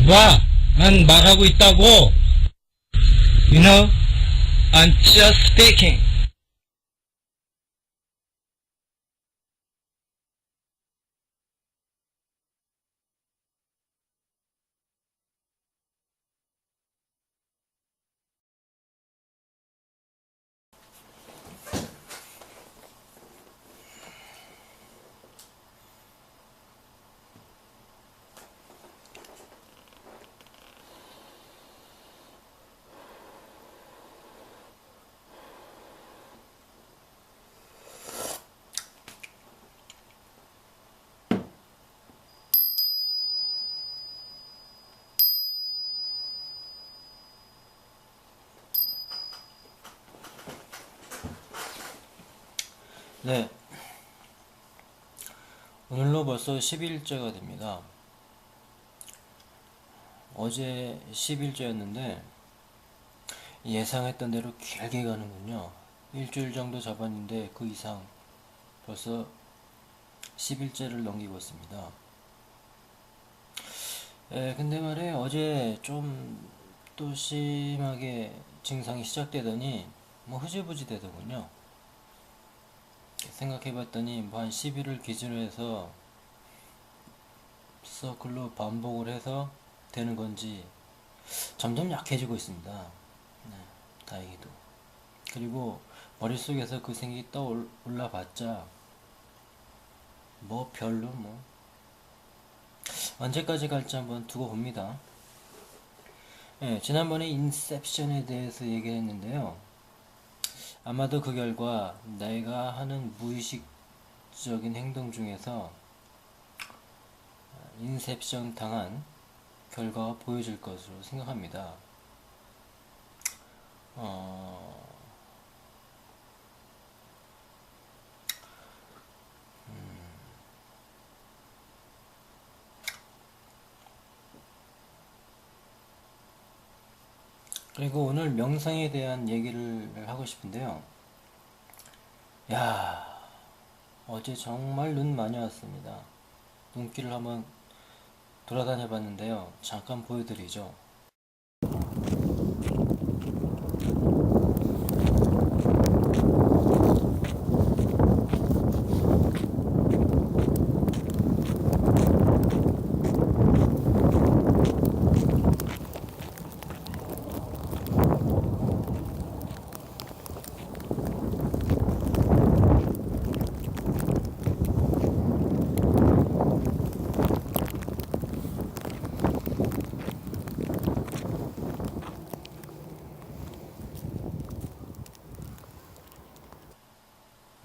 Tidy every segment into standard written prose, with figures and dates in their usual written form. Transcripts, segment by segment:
봐, 난 말하고 있다고. You know, I'm just speaking. 네, 오늘로 벌써 10일째가 됩니다. 어제 10일째였는데 예상했던 대로 길게 가는군요. 일주일 정도 잡았는데 그 이상 벌써 10일째를 넘기고 있습니다. 근데 말이에요. 어제 좀 또 심하게 증상이 시작되더니 뭐 흐지부지 되더군요. 생각해봤더니 뭐 한 10일을 기준으로 해서 서클로 반복을 해서 되는 건지 점점 약해지고 있습니다. 네, 다행히도. 그리고 머릿속에서 그 생각이 떠올라 봤자 뭐 별로 뭐 언제까지 갈지 한번 두고 봅니다. 네, 지난번에 인셉션에 대해서 얘기를 했는데요. 아마도 그 결과 내가 하는 무의식적인 행동 중에서 인셉션 당한 결과가 보여질 것으로 생각합니다. 어, 그리고 오늘 명상에 대한 얘기를 하고 싶은데요. 야, 어제 정말 눈 많이 왔습니다. 눈길을 한번 돌아다녀 봤는데요. 잠깐 보여드리죠.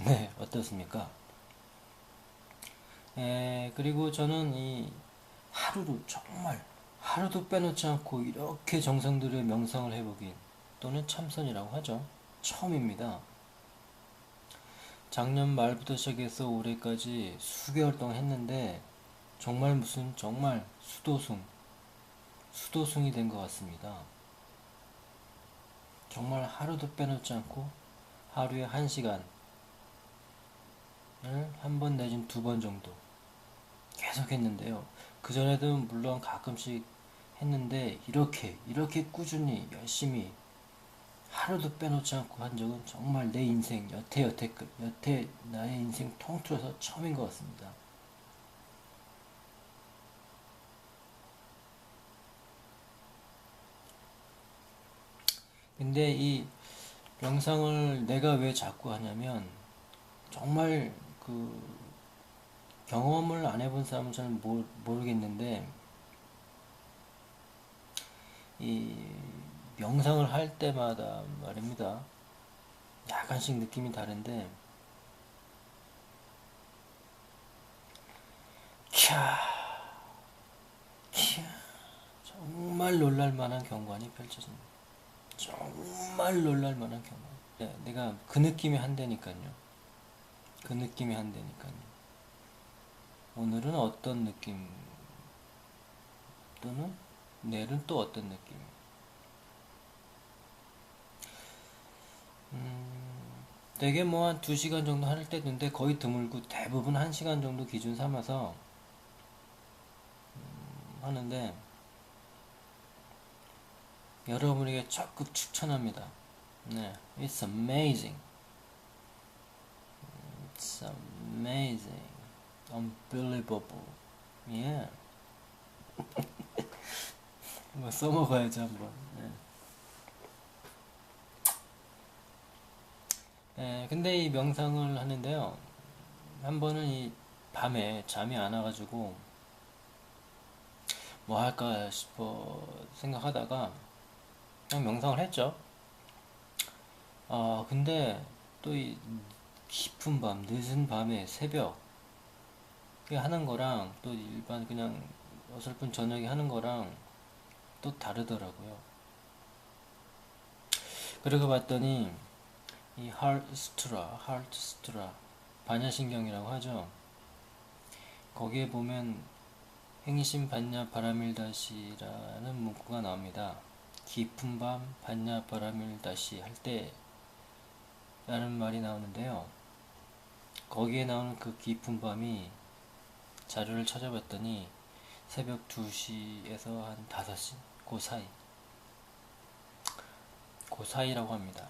네, 어떻습니까? 그리고 저는 이 하루도 정말 하루도 빼놓지 않고 이렇게 정성 들여 명상을 해보긴 또는 참선이라고 하죠. 처음입니다. 작년 말부터 시작해서 올해까지 수개월 동안 했는데 정말 무슨 정말 수도승이 된 것 같습니다. 정말 하루도 빼놓지 않고 하루에 1시간을 한 번 내진 2번 정도 계속 했는데요. 그전에도 물론 가끔씩 했는데 이렇게 꾸준히 열심히 하루도 빼놓지 않고 한 적은 정말 내 인생 여태 나의 인생 통틀어서 처음인 것 같습니다. 근데 이 명상을 내가 왜 자꾸 하냐면 정말 그 경험을 안 해본 사람은 잘 모르겠는데 이 명상을 할 때마다 말입니다. 약간씩 느낌이 다른데 캬, 캬, 정말 놀랄만한 경관이 펼쳐집니다. 정말 놀랄만한 경관. 내가 그 느낌이 한다니까요. 그 느낌이 한다니까요. 오늘은 어떤 느낌 또는 내일은 또 어떤 느낌. 되게 뭐 한 2시간 정도 할 때도 있는데 거의 드물고 대부분 1시간 정도 기준 삼아서 하는데 여러분에게 적극 추천합니다. 네, it's amazing. It's amazing. Unbelievable. Yeah. 뭐 써먹어야지 한번. 네. 네, 근데 이 명상을 하는데요. 한 번은 이 밤에 잠이 안 와가지고 뭐 할까 싶어 생각하다가 그냥 명상을 했죠. 아, 근데 또 이 깊은 밤, 늦은 밤에 새벽 하는 거랑 또 일반 그냥 어설픈 저녁에 하는 거랑 또 다르더라고요. 그러고 봤더니 이 하르트스트라, 반야신경이라고 하죠. 거기에 보면 행심 반야 바라밀다시라는 문구가 나옵니다. 깊은 밤 반야 바라밀다시 할 때 라는 말이 나오는데요. 거기에 나오는 그 깊은 밤이 자료를 찾아봤더니 새벽 2시에서 한 5시 그 사이라고 합니다.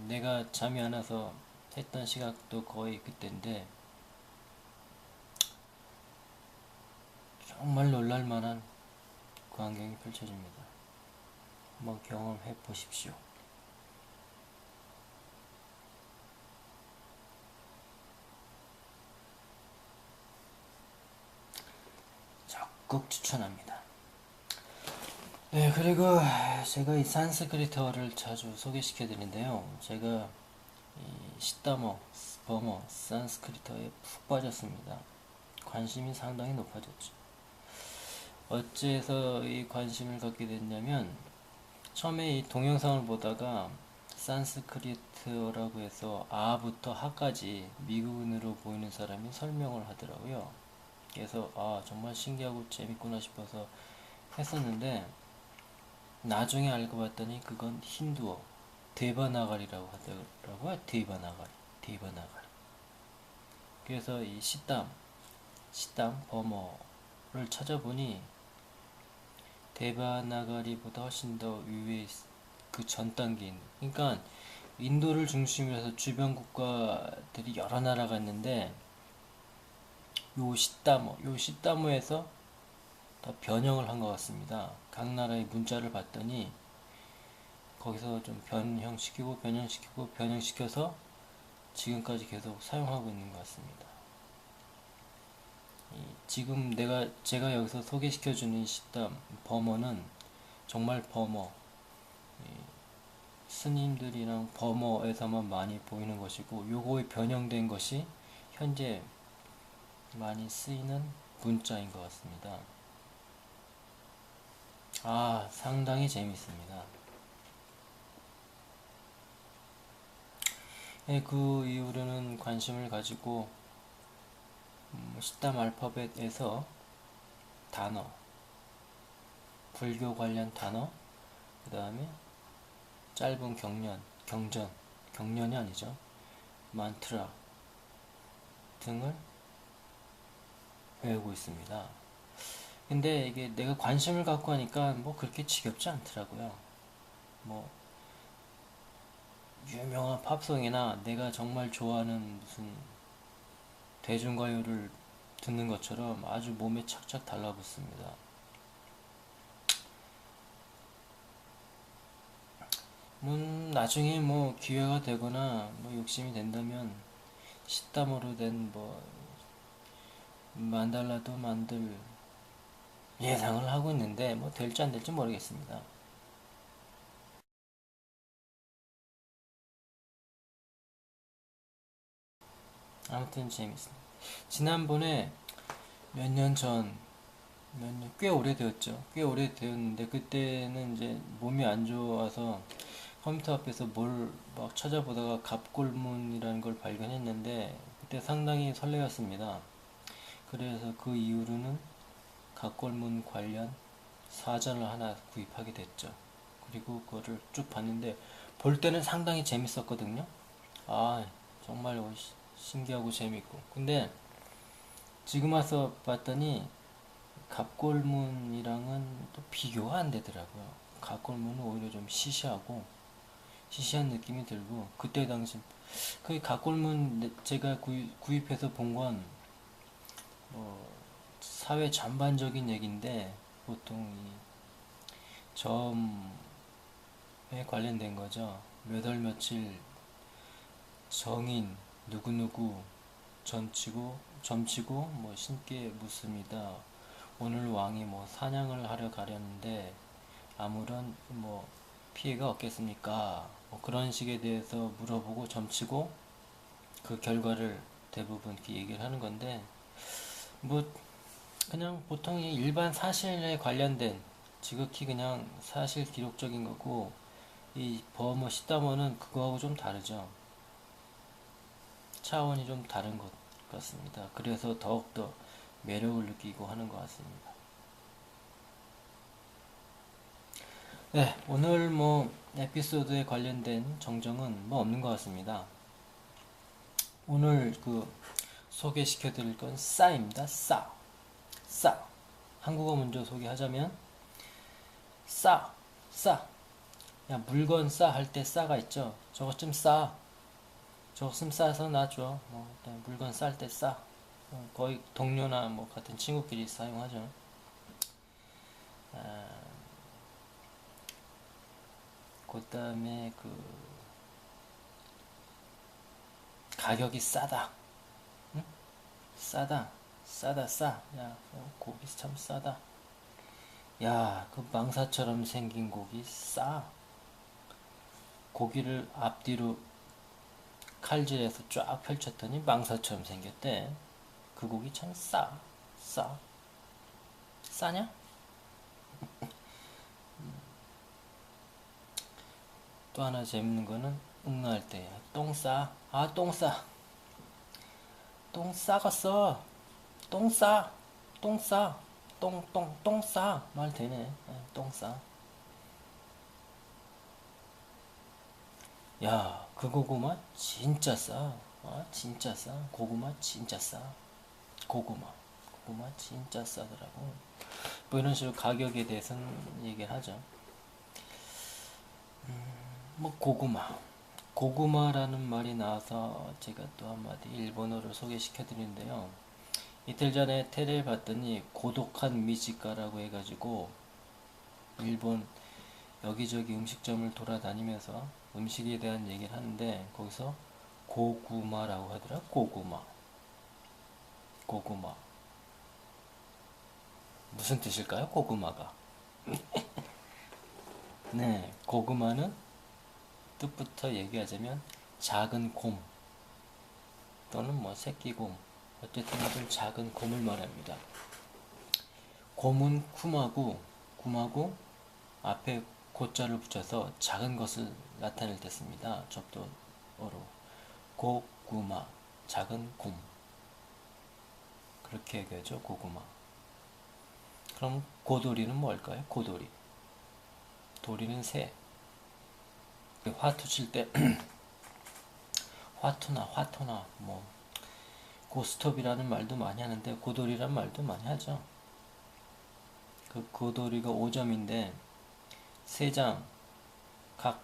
내가 잠이 안 와서 했던 시각도 거의 그때인데 정말 놀랄만한 광경이 펼쳐집니다. 한번 경험해 보십시오. 적극 추천합니다. 네, 그리고 제가 이 산스크리트어를 자주 소개시켜 드리는데요. 제가 이 시다모, 버머, 산스크리트어에 푹 빠졌습니다. 관심이 상당히 높아졌죠. 어째서 이 관심을 갖게 됐냐면 처음에 이 동영상을 보다가 산스크리트어라고 해서 아부터 하까지 미국인으로 보이는 사람이 설명을 하더라고요. 그래서 아 정말 신기하고 재밌구나 싶어서 했었는데 나중에 알고 봤더니 그건 힌두어 데바나가리라고 하더라고요. 데바나가리. 그래서 이 시담 버머를 찾아보니 데바나가리보다 훨씬 더 위에 그 전 단계인. 그러니까 인도를 중심으로 해서 주변 국가들이 여러 나라가 있는데 요 시다모에서 다 변형을 한 것 같습니다. 각 나라의 문자를 봤더니 거기서 좀 변형시켜서 지금까지 계속 사용하고 있는 것 같습니다. 지금 제가 여기서 소개시켜주는 시담 버머는 정말 버머, 스님들이랑 버머에서만 많이 보이는 것이고 요거에 변형된 것이 현재 많이 쓰이는 문자인 것 같습니다. 아, 상당히 재밌습니다. 네, 그 이후로는 관심을 가지고 시담 알파벳에서 단어, 불교 관련 단어, 그 다음에 짧은 경전이 아니죠. 만트라 등을 배우고 있습니다. 근데 이게 내가 관심을 갖고 하니까 뭐 그렇게 지겹지 않더라고요. 뭐 유명한 팝송이나 내가 정말 좋아하는 무슨 대중가요를 듣는 것처럼 아주 몸에 착착 달라붙습니다. 나중에 뭐 기회가 되거나 뭐 욕심이 된다면 시땀으로 된 뭐 만달라도 만들 예상을 하고 있는데 뭐 될지 안 될지 모르겠습니다. 아무튼 재밌습니다. 지난번에 몇 년 전, 꽤 오래되었죠. 꽤 오래되었는데 그때는 이제 몸이 안 좋아서 컴퓨터 앞에서 뭘 막 찾아보다가 갑골문이라는 걸 발견했는데 그때 상당히 설레었습니다. 그래서 그 이후로는 갑골문 관련 사전을 하나 구입하게 됐죠. 그리고 그거를 쭉 봤는데 볼 때는 상당히 재밌었거든요. 아, 정말 신기하고 재밌고. 근데 지금 와서 봤더니 갑골문이랑은 또 비교가 안 되더라고요. 갑골문은 오히려 좀 시시하고 시시한 느낌이 들고, 그때 당시 그 갑골문 제가 구입해서 본 건 사회 전반적인 얘기인데, 보통 이 점에 관련된 거죠. 몇 월 며칠 정인 누구누구 점치고 뭐 신께 묻습니다. 오늘 왕이 뭐 사냥을 하러 가려는데 아무런 뭐 피해가 없겠습니까? 뭐 그런 식에 대해서 물어보고 점치고 그 결과를 대부분 이렇게 얘기를 하는 건데, 뭐 그냥 보통 이 일반 사실에 관련된 지극히 그냥 사실 기록적인 거고, 이 버머 시다머는 그거하고 좀 다르죠. 차원이 좀 다른 것 같습니다. 그래서 더욱더 매력을 느끼고 하는 것 같습니다. 네, 오늘 뭐 에피소드에 관련된 정정은 뭐 없는 것 같습니다. 오늘 그 소개시켜 드릴 건 싸입니다. 싸. 한국어 먼저 소개하자면 싸. 야, 물건 싸 할 때 싸가 있죠. 저것 좀 싸. 저것 좀 싸서 놔줘. 뭐 물건 쌀 때 싸. 거의 동료나 뭐 같은 친구끼리 사용하죠. 그 다음에 그 가격이 싸다. 응? 싸다. 야, 고기 참 싸다. 야, 그 망사처럼 생긴 고기 싸. 고기를 앞뒤로 칼질해서 쫙 펼쳤더니 망사처럼 생겼대. 그 고기 참 싸냐? 또 하나 재밌는 거는 응나할 때 똥 싸. 아, 똥 싸갔어. 똥 싸. 똥 싸. 말 되네. 똥 싸. 야, 그 고구마 진짜 싸. 진짜 싸. 고구마 진짜 싸. 고구마 진짜 싸더라고. 뭐 이런 식으로 가격에 대해서는 얘기하죠. 뭐 고구마라는 말이 나와서 제가 또 한마디 일본어를 소개시켜 드리는데요. 이틀 전에 테레를 봤더니 고독한 미식가라고 해가지고 일본 여기저기 음식점을 돌아다니면서 음식에 대한 얘기를 하는데, 거기서 고구마라고 하더라. 고구마 무슨 뜻일까요? 고구마가. 네, 고구마는 뜻부터 얘기하자면 작은 곰 또는 뭐 새끼곰, 어쨌든 좀 작은 곰을 말합니다. 곰은 쿰하고 앞에 고자를 붙여서 작은 것을 나타낼 때 씁니다. 접두어로 고구마, 작은 곰, 그렇게 얘기하죠. 고구마. 그럼 고돌이는 뭘까요? 도리는 새. 화투 칠 때 화토나 뭐 고스톱이라는 말도 많이 하는데 고돌이라는 말도 많이 하죠. 그 고돌이가 5점인데 3장, 각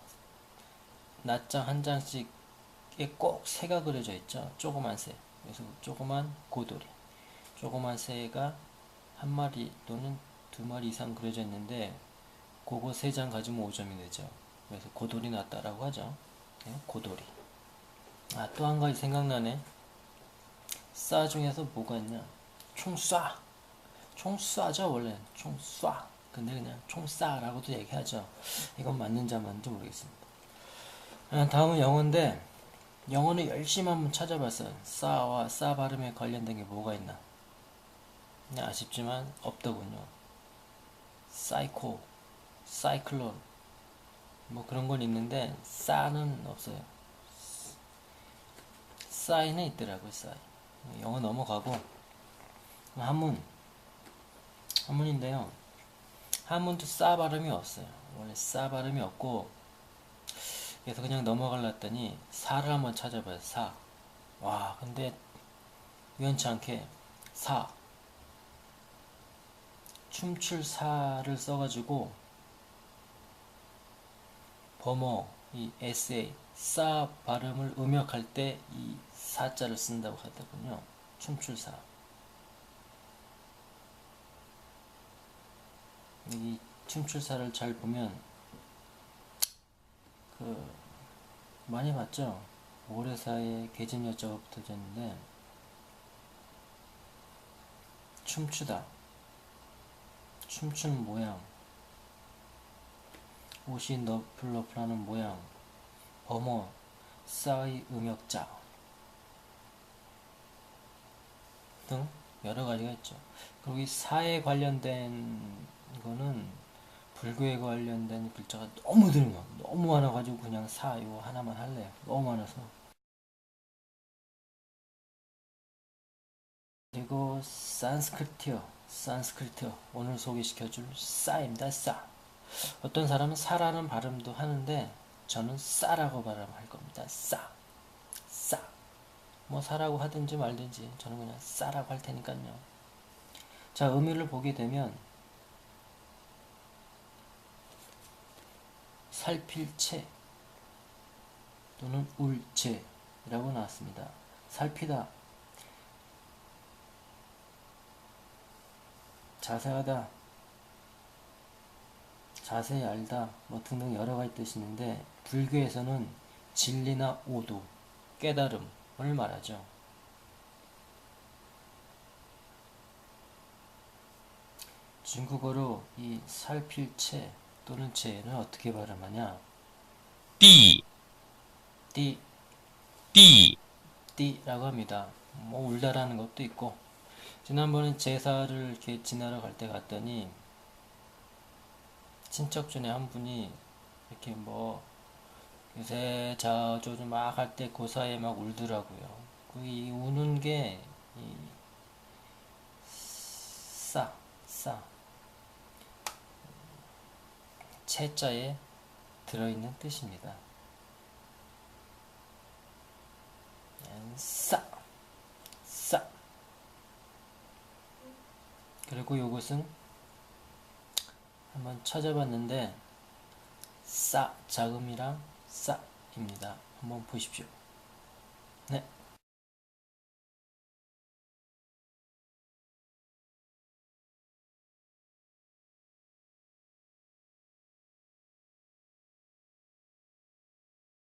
낱장 한 장씩에 꼭 새가 그려져 있죠. 조그만 새. 그래서 조그만 고돌이, 조그만 새가 한 마리 또는 2마리 이상 그려져 있는데, 그거 3장 가지면 5점이 되죠. 그래서 고돌이 났다라고 하죠. 네, 고돌이. 또 한 가지 생각나네. 싸 중에서 뭐가 있냐? 총 쏴죠, 원래는. 총 쏴. 근데 그냥 총 쏴라고도 얘기하죠. 이건 맞는지 안 맞는지 모르겠습니다. 다음은 영어인데, 영어는 열심히 한번 찾아봤어요. 싸와 싸 발음에 관련된 게 뭐가 있나. 아쉽지만 없더군요. 사이클론, 뭐 그런 건 있는데 싸는 없어요. 싸이는 있더라고요. 싸이. 영어 넘어가고 한문인데요. 한문도 싸 발음이 없어요. 원래 싸 발음이 없고, 그래서 그냥 넘어가려 했더니 사를 한번 찾아봐요. 사. 와, 근데 우연치 않게 춤출사를 써가지고 범어 이 에세이 싸 발음을 음역할 때 이 사자를 쓴다고 하더군요. 춤출사. 이 춤출사를 잘 보면 많이 봤죠. 모래사에 계집여자가 붙어져 있는데 춤추다, 춤추는 모양, 옷이 너플너플하는 모양, 범어, 싸의 음역자 등 여러 가지가 있죠. 그리고 이 사에 관련된 거는 불교에 관련된 글자가 너무 들면 너무 많아가지고 그냥 사 이거 하나만 할래요. 너무 많아서. 그리고 산스크리트어 오늘 소개시켜줄 싸입니다. 싸. 어떤 사람은 사라는 발음도 하는데 저는 싸라고 발음할 겁니다. 싸. 뭐 사라고 하든지 말든지 저는 그냥 싸라고 할 테니까요. 자, 의미를 보게 되면 살필 채 또는 울채라고 나왔습니다. 살피다, 자세하다, 자세히 알다 뭐 등등 여러 가지 뜻이 있는데 불교에서는 진리나 오도, 깨달음을 말하죠. 중국어로 이 살필 채 또는 채는 어떻게 발음하냐? 띠, 띠, 띠, 띠라고 합니다. 뭐 울다라는 것도 있고 지난번에 제사를 이렇게 지나러 갈 때 갔더니 친척 중에 한 분이 이렇게 뭐 요새 자조주 막 할 때 그 사이에 막 울더라고요. 이 우는 게 이 싸 채자에 들어있는 뜻입니다. 싸 그리고 이것은 한번 찾아봤는데 싸 자음이랑 싸입니다. 한번 보십시오.